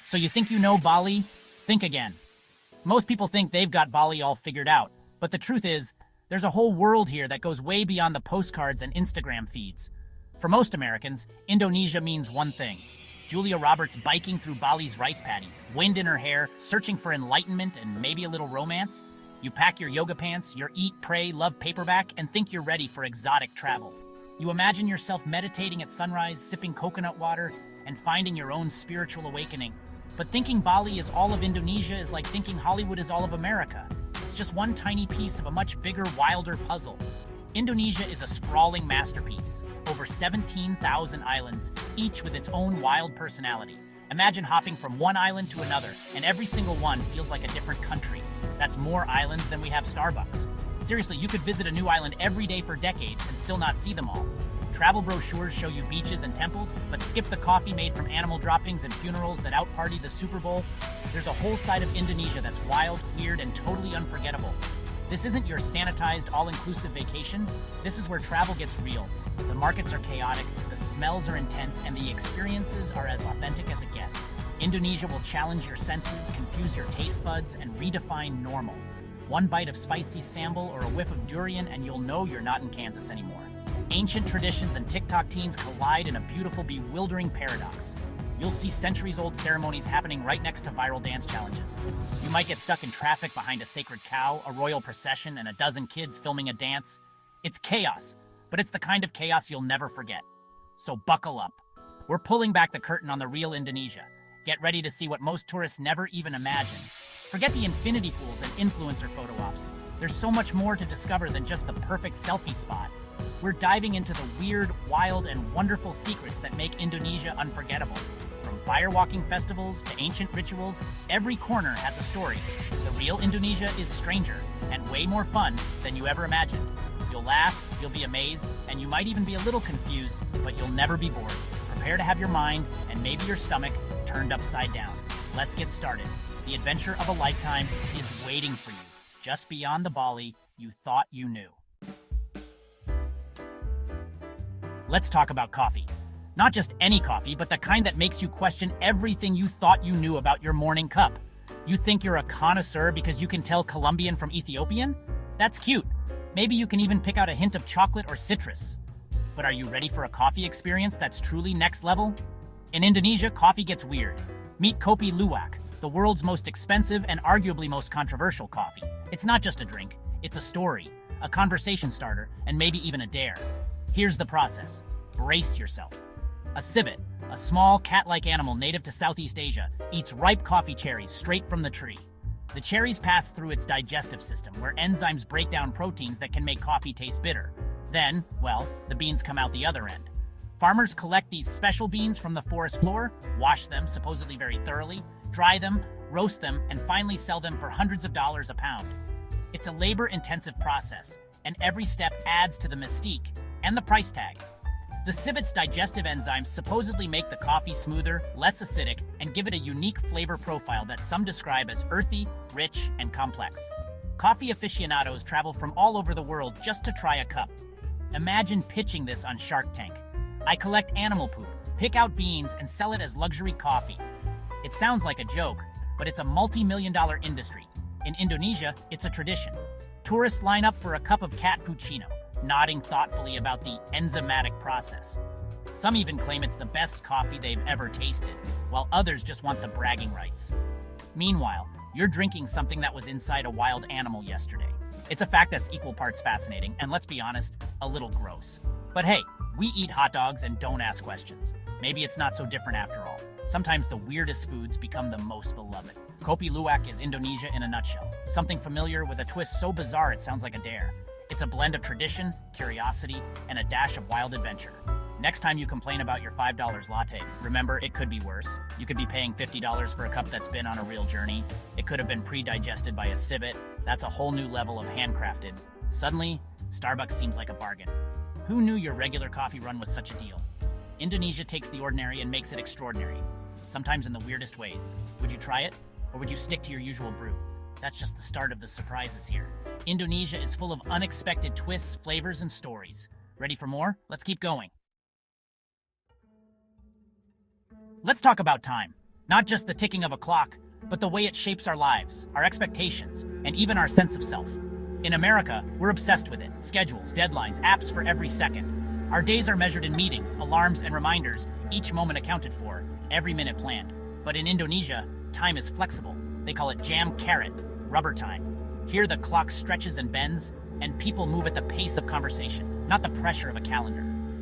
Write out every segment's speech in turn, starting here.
So you think you know Bali? Think again. Most people think they've got Bali all figured out, but the truth is, there's a whole world here that goes way beyond the postcards and Instagram feeds. For most Americans, Indonesia means one thing. Julia Roberts biking through Bali's rice paddies, wind in her hair, searching for enlightenment and maybe a little romance. You pack your yoga pants, your eat, pray, love paperback, and think you're ready for exotic travel. You imagine yourself meditating at sunrise, sipping coconut water, and finding your own spiritual awakening. But thinking Bali is all of Indonesia is like thinking Hollywood is all of America. It's just one tiny piece of a much bigger, wilder puzzle. Indonesia is a sprawling masterpiece. Over 17,000 islands, each with its own wild personality. Imagine hopping from one island to another, and every single one feels like a different country. That's more islands than we have Starbucks. Seriously, you could visit a new island every day for decades and still not see them all. Travel brochures show you beaches and temples, but skip the coffee made from animal droppings and funerals that out-party the Super Bowl. There's a whole side of Indonesia that's wild, weird, and totally unforgettable. This isn't your sanitized, all-inclusive vacation. This is where travel gets real. The markets are chaotic, the smells are intense, and the experiences are as authentic as it gets. Indonesia will challenge your senses, confuse your taste buds, and redefine normal. One bite of spicy sambal or a whiff of durian and you'll know you're not in Kansas anymore. Ancient traditions and TikTok teens collide in a beautiful, bewildering paradox. You'll see centuries-old ceremonies happening right next to viral dance challenges. You might get stuck in traffic behind a sacred cow, a royal procession, and a dozen kids filming a dance. It's chaos, but it's the kind of chaos you'll never forget. So buckle up. We're pulling back the curtain on the real Indonesia. Get ready to see what most tourists never even imagine. Forget the infinity pools and influencer photo ops. There's so much more to discover than just the perfect selfie spot. We're diving into the weird, wild, and wonderful secrets that make Indonesia unforgettable. From firewalking festivals to ancient rituals, every corner has a story. The real Indonesia is stranger and way more fun than you ever imagined. You'll laugh, you'll be amazed, and you might even be a little confused, but you'll never be bored. Prepare to have your mind, and maybe your stomach, turned upside down. Let's get started. The adventure of a lifetime is waiting for you, just beyond the Bali you thought you knew. Let's talk about coffee. Not just any coffee, but the kind that makes you question everything you thought you knew about your morning cup. You think you're a connoisseur because you can tell Colombian from Ethiopian? That's cute. Maybe you can even pick out a hint of chocolate or citrus. But are you ready for a coffee experience that's truly next level? In Indonesia, coffee gets weird. Meet Kopi Luwak, the world's most expensive and arguably most controversial coffee. It's not just a drink, it's a story, a conversation starter, and maybe even a dare. Here's the process. Brace yourself. A civet, a small cat-like animal native to Southeast Asia, eats ripe coffee cherries straight from the tree. The cherries pass through its digestive system, where enzymes break down proteins that can make coffee taste bitter. Then, well, the beans come out the other end. Farmers collect these special beans from the forest floor, wash them supposedly very thoroughly, dry them, roast them, and finally sell them for hundreds of dollars a pound. It's a labor-intensive process, and every step adds to the mystique and the price tag. The civet's digestive enzymes supposedly make the coffee smoother, less acidic, and give it a unique flavor profile that some describe as earthy, rich, and complex. Coffee aficionados travel from all over the world just to try a cup. Imagine pitching this on Shark Tank. I collect animal poop, pick out beans, and sell it as luxury coffee. It sounds like a joke, but it's a multi-million-dollar industry. In Indonesia, it's a tradition. Tourists line up for a cup of cappuccino, nodding thoughtfully about the enzymatic process. Some even claim it's the best coffee they've ever tasted, while others just want the bragging rights. Meanwhile, you're drinking something that was inside a wild animal yesterday. It's a fact that's equal parts fascinating, and let's be honest, a little gross. But hey, we eat hot dogs and don't ask questions. Maybe it's not so different after all. Sometimes the weirdest foods become the most beloved. Kopi Luwak is Indonesia in a nutshell. Something familiar with a twist so bizarre it sounds like a dare. It's a blend of tradition, curiosity, and a dash of wild adventure. Next time you complain about your $5 latte, remember it could be worse. You could be paying $50 for a cup that's been on a real journey. It could have been pre-digested by a civet. That's a whole new level of handcrafted. Suddenly, Starbucks seems like a bargain. Who knew your regular coffee run was such a deal? Indonesia takes the ordinary and makes it extraordinary, sometimes in the weirdest ways. Would you try it? Or would you stick to your usual brew? That's just the start of the surprises here. Indonesia is full of unexpected twists, flavors, and stories. Ready for more? Let's keep going. Let's talk about time. Not just the ticking of a clock, but the way it shapes our lives, our expectations, and even our sense of self. In America, we're obsessed with it. Schedules, deadlines, apps for every second. Our days are measured in meetings, alarms, and reminders, each moment accounted for, every minute planned. But in Indonesia, time is flexible. They call it jam karet, rubber time. Here the clock stretches and bends, and people move at the pace of conversation, not the pressure of a calendar.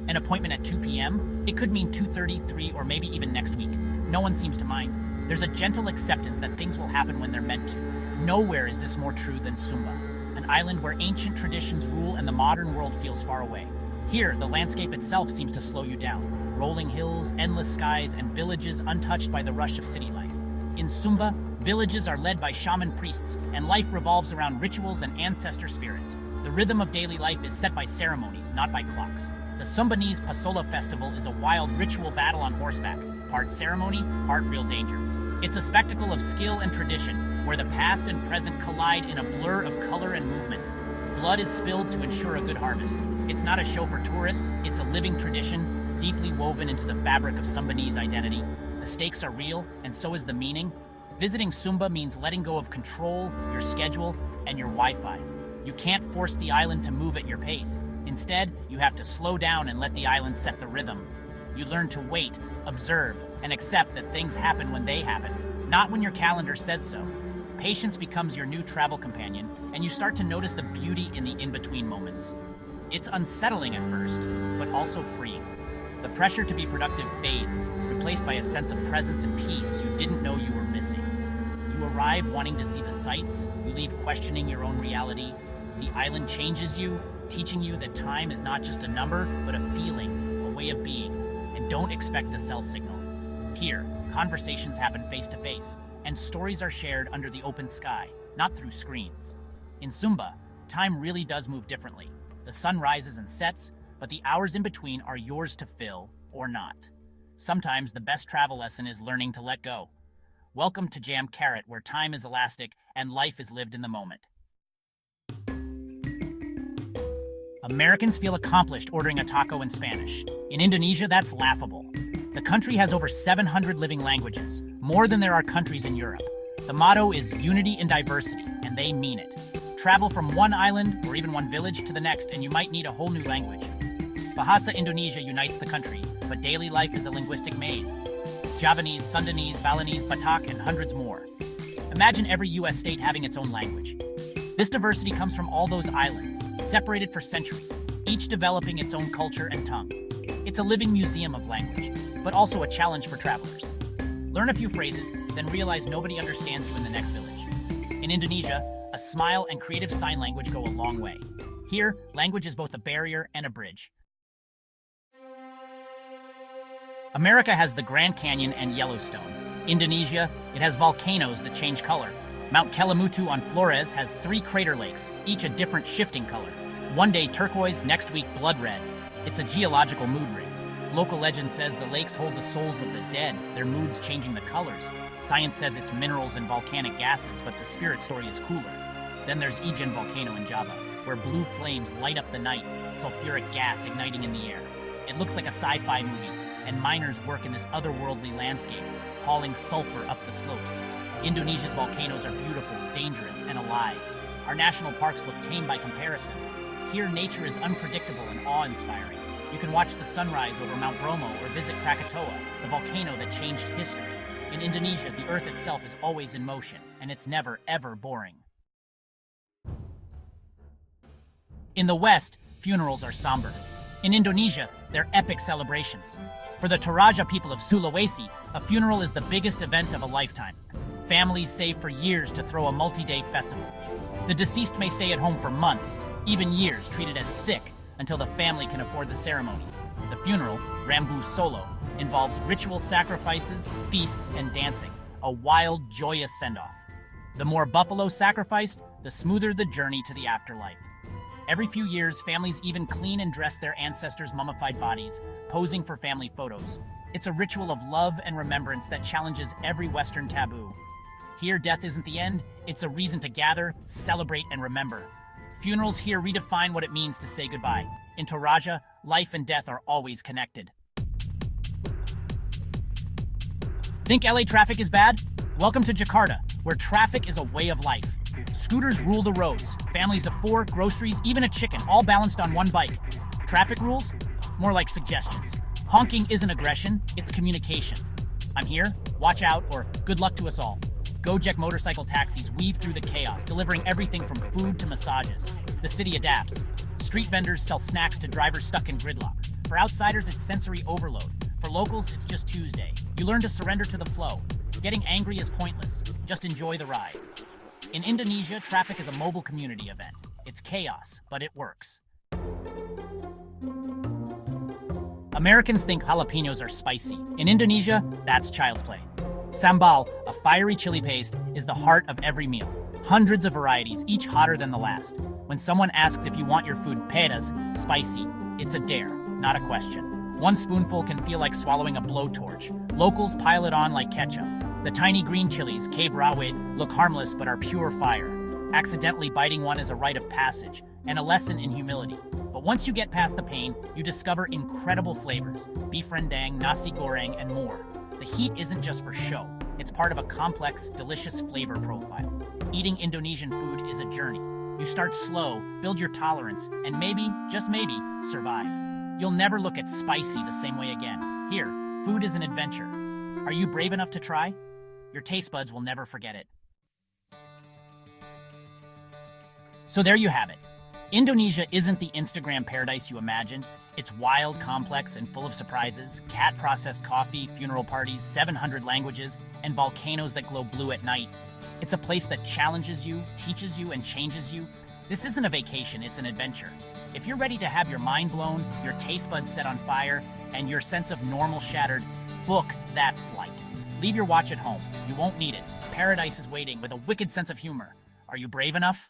An appointment at 2 p.m., it could mean 2:30, 3, or maybe even next week. No one seems to mind. There's a gentle acceptance that things will happen when they're meant to. Nowhere is this more true than Sumba, an island where ancient traditions rule and the modern world feels far away. Here, the landscape itself seems to slow you down. Rolling hills, endless skies, and villages untouched by the rush of city life. In Sumba, villages are led by shaman priests, and life revolves around rituals and ancestor spirits. The rhythm of daily life is set by ceremonies, not by clocks. The Sumbanese Pasola festival is a wild ritual battle on horseback, part ceremony, part real danger. It's a spectacle of skill and tradition, where the past and present collide in a blur of color and movement. Blood is spilled to ensure a good harvest. It's not a show for tourists, it's a living tradition, deeply woven into the fabric of Sumbanese identity. The stakes are real, and so is the meaning. Visiting Sumba means letting go of control, your schedule, and your Wi-Fi. You can't force the island to move at your pace. Instead, you have to slow down and let the island set the rhythm. You learn to wait, observe, and accept that things happen when they happen, not when your calendar says so. Patience becomes your new travel companion, and you start to notice the beauty in the in-between moments. It's unsettling at first, but also freeing. The pressure to be productive fades, replaced by a sense of presence and peace you didn't know you were missing. You arrive wanting to see the sights, you leave questioning your own reality. The island changes you, teaching you that time is not just a number, but a feeling, a way of being. And don't expect a cell signal. Here, conversations happen face to face, and stories are shared under the open sky, not through screens. In Sumba, time really does move differently. The sun rises and sets, but the hours in between are yours to fill or not. Sometimes the best travel lesson is learning to let go. Welcome to Jam Karet, where time is elastic and life is lived in the moment. Americans feel accomplished ordering a taco in Spanish. In Indonesia, that's laughable. The country has over 700 living languages, more than there are countries in Europe. The motto is unity in diversity, and they mean it. Travel from one island, or even one village, to the next, and you might need a whole new language. Bahasa Indonesia unites the country, but daily life is a linguistic maze. Javanese, Sundanese, Balinese, Batak, and hundreds more. Imagine every U.S. state having its own language. This diversity comes from all those islands, separated for centuries, each developing its own culture and tongue. It's a living museum of language, but also a challenge for travelers. Learn a few phrases, then realize nobody understands you in the next village. In Indonesia, a smile and creative sign language go a long way. Here, language is both a barrier and a bridge. America has the Grand Canyon and Yellowstone. Indonesia, it has volcanoes that change color. Mount Kelimutu on Flores has 3 crater lakes, each a different shifting color. One day turquoise, next week blood red. It's a geological mood ring. Local legend says the lakes hold the souls of the dead, their moods changing the colors. Science says it's minerals and volcanic gases, but the spirit story is cooler. Then there's Ijen volcano in Java, where blue flames light up the night, sulfuric gas igniting in the air. It looks like a sci-fi movie, and miners work in this otherworldly landscape, hauling sulfur up the slopes. Indonesia's volcanoes are beautiful, dangerous, and alive. Our national parks look tame by comparison. Here, nature is unpredictable and awe-inspiring. You can watch the sunrise over Mount Bromo or visit Krakatoa, the volcano that changed history. In Indonesia, the earth itself is always in motion, and it's never, ever boring. In the West, funerals are somber. In Indonesia, they're epic celebrations. For the Toraja people of Sulawesi, a funeral is the biggest event of a lifetime. Families save for years to throw a multi-day festival. The deceased may stay at home for months, even years, treated as sick, until the family can afford the ceremony. The funeral, Rambu Solo, involves ritual sacrifices, feasts, and dancing, a wild, joyous send-off. The more buffalo sacrificed, the smoother the journey to the afterlife. Every few years, families even clean and dress their ancestors' mummified bodies, posing for family photos. It's a ritual of love and remembrance that challenges every Western taboo. Here, death isn't the end, it's a reason to gather, celebrate, and remember. Funerals here redefine what it means to say goodbye. In Toraja, life and death are always connected. Think LA traffic is bad? Welcome to Jakarta, where traffic is a way of life. Scooters rule the roads, families of 4, groceries, even a chicken, all balanced on one bike. Traffic rules? More like suggestions. Honking isn't aggression, it's communication. I'm here, watch out, or good luck to us all. Gojek motorcycle taxis weave through the chaos, delivering everything from food to massages. The city adapts. Street vendors sell snacks to drivers stuck in gridlock. For outsiders, it's sensory overload. For locals, it's just Tuesday. You learn to surrender to the flow. Getting angry is pointless. Just enjoy the ride. In Indonesia, traffic is a mobile community event. It's chaos, but it works. Americans think jalapenos are spicy. In Indonesia, that's child's play. Sambal, a fiery chili paste, is the heart of every meal. Hundreds of varieties, each hotter than the last. When someone asks if you want your food pedas, spicy, it's a dare, not a question. One spoonful can feel like swallowing a blowtorch. Locals pile it on like ketchup. The tiny green chilies, K. Brawit, look harmless but are pure fire. Accidentally biting one is a rite of passage and a lesson in humility. But once you get past the pain, you discover incredible flavors. Beef rendang, nasi goreng, and more. The heat isn't just for show. It's part of a complex, delicious flavor profile. Eating Indonesian food is a journey. You start slow, build your tolerance, and maybe, just maybe, survive. You'll never look at spicy the same way again. Here, food is an adventure. Are you brave enough to try? Your taste buds will never forget it. So there you have it. Indonesia isn't the Instagram paradise you imagined. It's wild, complex, and full of surprises. Cat-processed coffee, funeral parties, 700 languages, and volcanoes that glow blue at night. It's a place that challenges you, teaches you, and changes you. This isn't a vacation, it's an adventure. If you're ready to have your mind blown, your taste buds set on fire, and your sense of normal shattered, book that flight. Leave your watch at home. You won't need it. Paradise is waiting with a wicked sense of humor. Are you brave enough?